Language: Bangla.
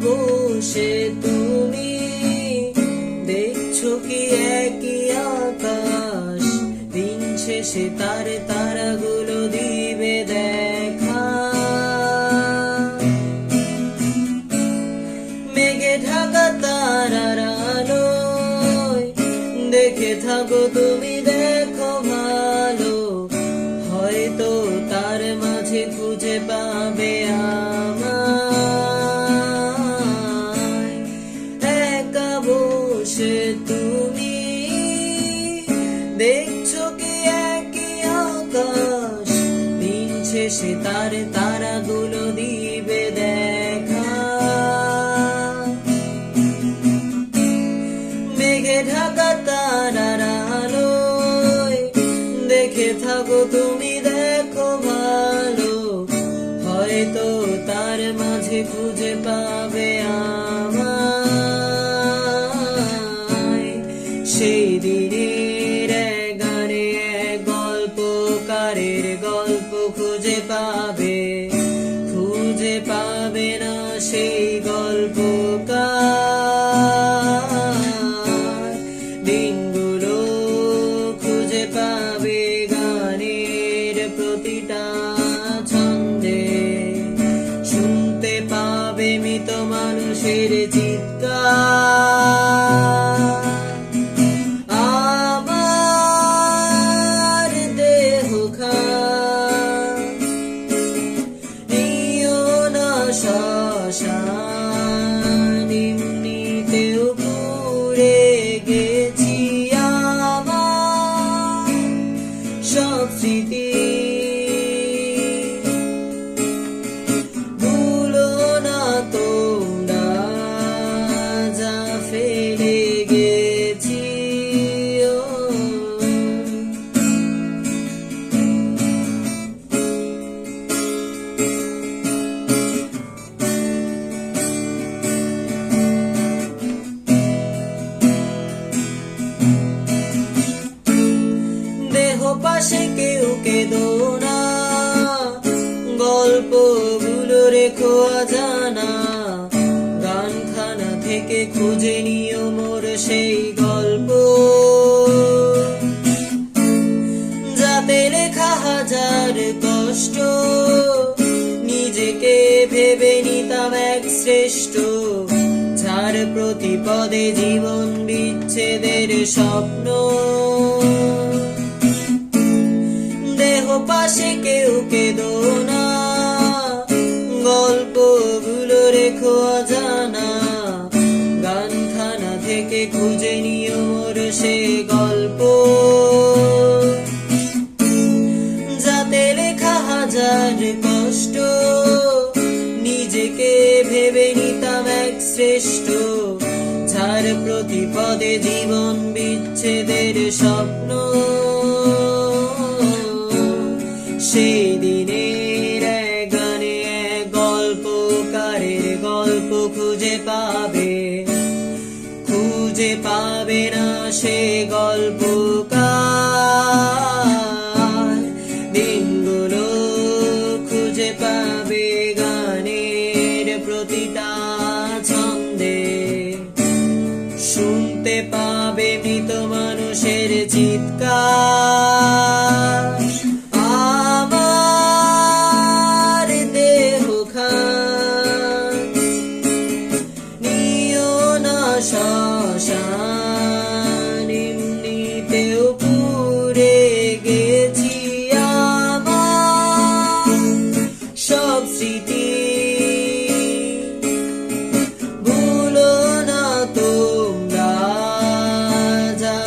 বসে তুমি দেখছো কি একই আকাশ, দিন শেষে তারাগুলো দিবে দেখা। মেঘে ঢাকা তারার আলোয় দেখে থাকো তুমি, দেখো ভালো, হয়তো তার মাঝে খুঁজে পাবে আমায়। একা বসে তুমি দেখছো কি একই আকাশ, দিন শেষে তারাগুলো দিবে দেখা। মেঘে ঢাকা তারার আলোয় দেখে থাকো তুমি, দেখো ভালো, হয়তো তার মাঝে খুঁজে পাবে আমায়। সেই দিনের গানে গল্পকারের গল্প খুঁজে পাবে না সেই গল্পকার। দিনগুলো খুঁজে পাবে গানের প্রতিটা ছন্দে, শুনতে পাবে মৃত মানুষের চিৎকার। আমার দেহ নিও না শ্মশান, এমনিতেও পুড়ে গেছি আমার সব স্মৃতি। ভুলো না তোমরা যা ফেলে গেছি। দেহ পাশে কেউ কেঁদো না, গল্পগুলো রেখো অজানা, গানখানা থেকে খুঁজে নিও মোর সেই গল্প, যাতে লেখা হাজার কষ্ট, নিজেকে ভেবে নিতাম এক শ্রেষ্ঠ, যার প্রতি পদে জীবন বিচ্ছেদের স্বপ্ন। দেহ পাশে কেউ কেঁদো না, গল্পগুলো রেখো অজানা, গানখানা থেকে খুঁজে নিও মোর সে গল্প, যাতে লেখা হাজার কষ্ট, নিজেকে ভেবে নিতাম এক শ্রেষ্ঠ, যার প্রতি পদে জীবন বিচ্ছেদের স্বপ্ন। সেই দিনের গানে গল্পকারের গল্প খুঁজে পাবে না সে গল্পকার। দিনগুলো খুঁজে পাবে গানের প্রতিটা ছন্দে, শুনতে পাবে মৃত মানুষের চিৎকার। আমার দেহ নিও না শ্মশান, এমনিতেও পুড়ে গেছি আমার সব স্মৃতি। ভুলো না তোমরা যা